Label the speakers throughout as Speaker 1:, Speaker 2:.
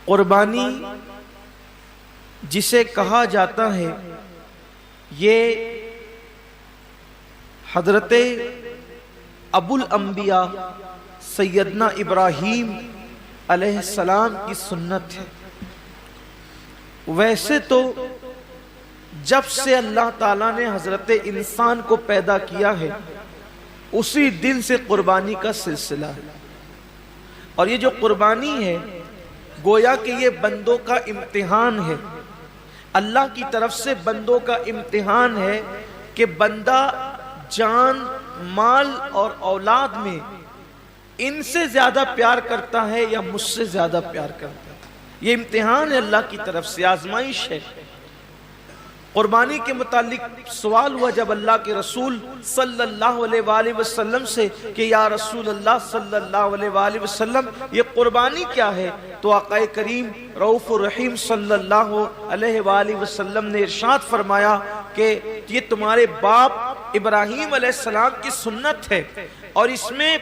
Speaker 1: قربانی جسے کہا جاتا ہے یہ حضرت ابو الانبیاء سیدنا ابراہیم علیہ السلام کی سنت ہے۔ ویسے تو جب سے اللہ تعالیٰ نے حضرت انسان کو پیدا کیا ہے اسی دن سے قربانی کا سلسلہ ہے، اور یہ جو قربانی ہے گویا کہ یہ بندوں کا امتحان ہے، اللہ کی طرف سے بندوں کا امتحان ہے کہ بندہ جان، مال اور اولاد میں ان سے زیادہ پیار کرتا ہے یا مجھ سے زیادہ پیار کرتا ہے۔ یہ امتحان ہے اللہ کی طرف سے، آزمائش ہے۔ قربانی کے متعلق سوال ہوا جب اللہ کے رسول صلی اللہ علیہ وآلہ وسلم سے کہ یا رسول اللہ صلی اللہ علیہ وآلہ وسلم یہ قربانی کیا ہے، تو آقا کریم رؤوف الرحیم صلی اللہ علیہ وآلہ وسلم نے ارشاد فرمایا کہ یہ تمہارے باپ ابراہیم علیہ السلام کی سنت ہے، اور اس میں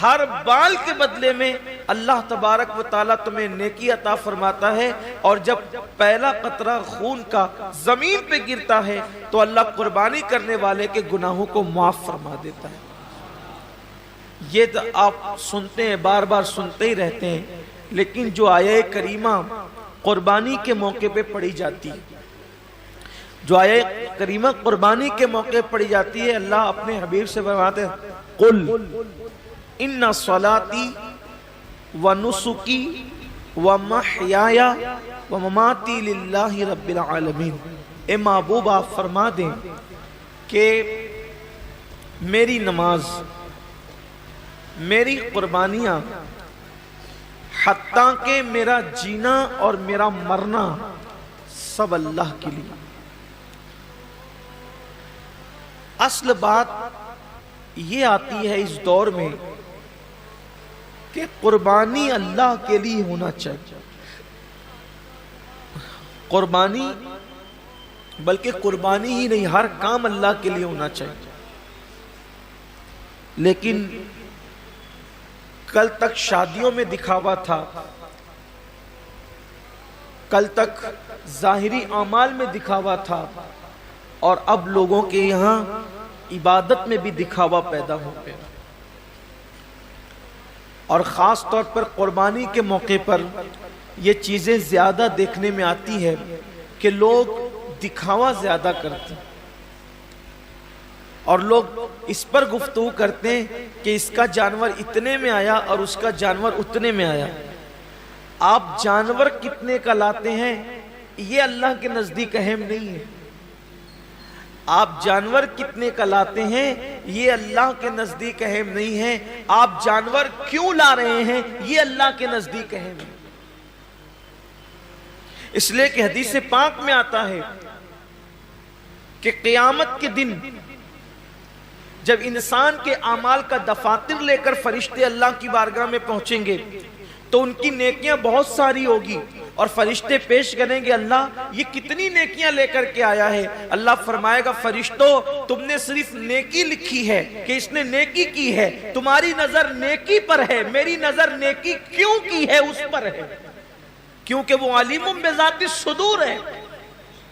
Speaker 1: ہر بال کے بدلے میں اللہ تبارک و تعالیٰ تمہیں نیکی عطا فرماتا ہے، اور جب پہلا قطرہ خون کا زمین پہ گرتا ہے تو اللہ قربانی کرنے والے کے گناہوں کو معاف فرما دیتا ہے۔ یہ تو آپ سنتے ہیں، بار بار سنتے ہی رہتے ہیں، لیکن جو آیہ کریمہ قربانی کے موقع پہ پڑھی جاتی ہے، جو آیہ کریمہ قربانی کے موقع پڑھی جاتی ہے، اللہ اپنے حبیب سے فرماتے ہیں قل ان صلاتی ونسکی ومحیای ومماتی للہ رب العالمین۔ اے محبوب آپ فرما دیں کہ میری نماز، میری قربانیاں، حتیٰ کہ میرا جینا اور میرا مرنا سب اللہ کے لیے۔ اصل بات یہ آتی ہے اس دور میں کہ قربانی اللہ کے لیے ہونا چاہیے، قربانی بلکہ قربانی ہی نہیں، ہر کام اللہ کے لیے ہونا چاہیے۔ لیکن کل تک شادیوں میں دکھاوا تھا، کل تک ظاہری اعمال میں دکھاوا تھا، اور اب لوگوں کے یہاں عبادت میں بھی دکھاوا پیدا ہو گیا، اور خاص طور پر قربانی کے موقع پر یہ چیزیں زیادہ دیکھنے میں آتی ہے کہ لوگ دکھاوا زیادہ کرتے ہیں، اور لوگ اس پر گفتگو کرتے ہیں کہ اس کا جانور اتنے میں آیا اور اس کا جانور اتنے میں آیا۔ آپ جانور کتنے کا لاتے ہیں یہ اللہ کے نزدیک اہم نہیں ہے، آپ جانور کتنے کا لاتے ہیں یہ اللہ کے نزدیک اہم نہیں ہے، آپ جانور کیوں لا رہے ہیں یہ اللہ کے نزدیک اہم ہے۔ اس لیے کہ حدیث پاک میں آتا ہے کہ قیامت کے دن جب انسان کے اعمال کا دفاتر لے کر فرشتے اللہ کی بارگاہ میں پہنچیں گے تو ان کی نیکیاں بہت ساری ہوگی، اور فرشتے پیش کریں گے اللہ یہ کتنی نیکیاں لے کر کے آیا ہے۔ اللہ فرمائے گا فرشتوں تم نے صرف نیکی لکھی ہے کہ اس نے نیکی کی ہے، تمہاری نظر نیکی پر ہے، میری نظر نیکی کیوں کی ہے اس پر ہے، کیونکہ وہ علیم بذات الصدور ہے،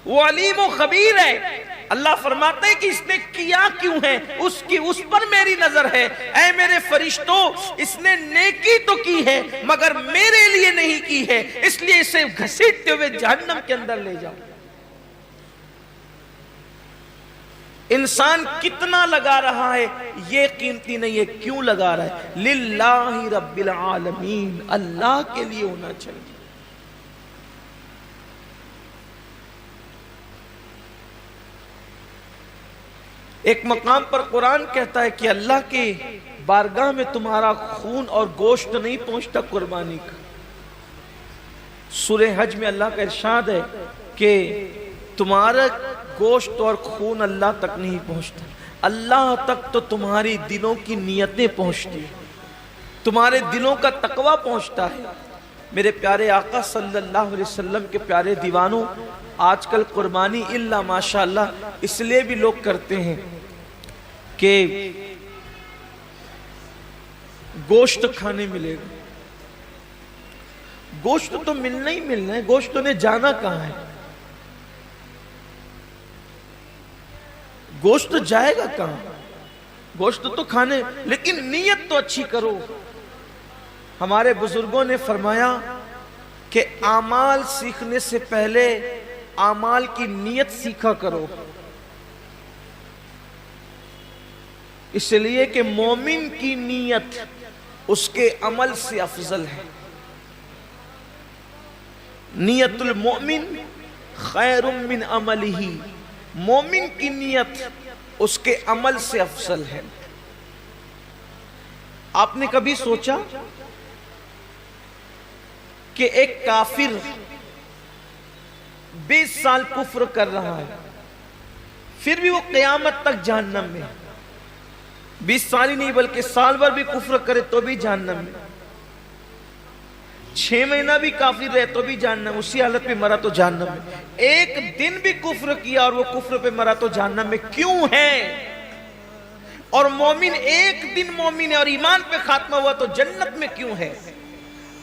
Speaker 1: وہ علیم و خبیر ہے۔ اللہ فرماتے ہیں کہ اس نے کیا کیوں ہے، اس پر میری نظر ہے۔ اے میرے فرشتوں اس نے نیکی تو کی ہے مگر میرے لیے نہیں کی ہے، اس لیے اسے گھسیٹتے ہوئے جہنم کے اندر لے جاؤ۔ انسان کتنا لگا رہا ہے یہ قیمتی نہیں ہے، کیوں لگا رہا ہے؟ للہ رب العالمین، اللہ کے لیے ہونا چاہیے۔ ایک مقام پر قرآن کہتا ہے کہ اللہ کے بارگاہ میں تمہارا خون اور گوشت نہیں پہنچتا قربانی کا۔ سورہ حج میں اللہ کا ارشاد ہے کہ تمہارا گوشت اور خون اللہ تک نہیں پہنچتا، اللہ تک تو تمہاری دلوں کی نیتیں پہنچتی ہیں، تمہارے دلوں کا تقوی پہنچتا ہے۔ میرے پیارے آقا صلی اللہ علیہ وسلم کے پیارے دیوانوں، آج کل قربانی الا ماشاءاللہ اس لیے بھی لوگ کرتے ہیں کہ گوشت کھانے ملے گا، گوشت تو ملنا ہی ملنا ہے، گوشت نے جانا کہاں ہے؟ گوشت جائے گا کہاں؟ گوشت تو کھانے، لیکن نیت تو اچھی کرو۔ ہمارے بزرگوں نے فرمایا کہ اعمال سیکھنے سے پہلے اعمال کی نیت سیکھا کرو، اس لیے کہ مومن کی نیت اس کے عمل سے افضل ہے۔ نیت المؤمن خیر من عملہ، مومن کی نیت اس کے عمل سے افضل ہے۔ آپ نے کبھی سوچا کہ ایک کافر 20 سال کفر کر رہا ہے، پھر بھی وہ قیامت تک جہنم میں، 20 سال ہی نہیں بلکہ سال بھر بھی کفر کرے تو بھی جہنم میں، 6 مہینہ بھی کافر رہے تو بھی جہنم، اسی حالت پہ مرا تو جہنم میں، ایک دن بھی کفر کیا اور وہ کفر پہ مرا تو جہنم میں کیوں ہے؟ اور مومن ایک دن مومن ہے اور ایمان پہ خاتمہ ہوا تو جنت میں کیوں ہے؟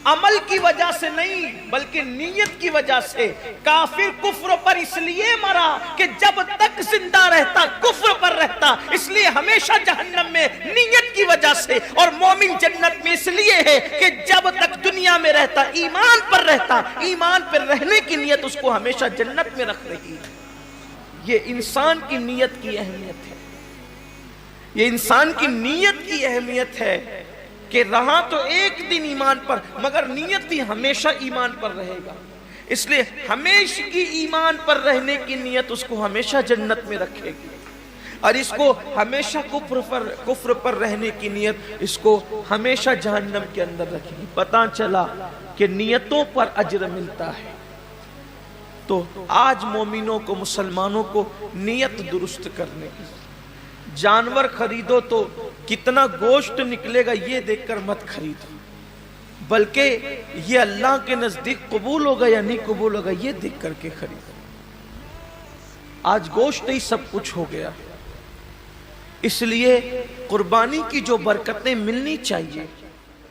Speaker 1: عمل کی وجہ سے نہیں بلکہ نیت کی وجہ سے۔ کافر کفر پر اس لیے مرا کہ جب تک زندہ رہتا کفر پر رہتا، اس لیے ہمیشہ جہنم میں نیت کی وجہ سے، اور مومن جنت میں اس لیے ہے کہ جب تک دنیا میں رہتا ایمان پر رہتا، ایمان پر رہنے کی نیت اس کو ہمیشہ جنت میں رکھ رہی ہے۔ یہ انسان کی نیت کی اہمیت ہے، یہ انسان کی نیت کی اہمیت ہے کہ رہا تو ایک دن ایمان پر مگر نیت ہی ہمیشہ ایمان پر رہے گا، اس لیے ہمیشہ کی ایمان پر رہنے کی نیت اس کو ہمیشہ جنت میں رکھے گی، اور اس کو ہمیشہ کفر پر رہنے کی نیت اس کو ہمیشہ جہنم کے اندر رکھے گی۔ پتہ چلا کہ نیتوں پر اجر ملتا ہے۔ تو آج مومنوں کو، مسلمانوں کو نیت درست کرنے کی، جانور خریدو تو کتنا گوشت نکلے گا یہ دیکھ کر مت خریدو، بلکہ یہ اللہ کے نزدیک قبول ہوگا یا نہیں قبول ہوگا یہ دیکھ کر کے خریدو۔ آج گوشت ہی سب کچھ ہو گیا، اس لیے قربانی کی جو برکتیں ملنی چاہیے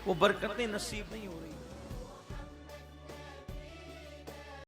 Speaker 1: وہ برکتیں نصیب نہیں ہو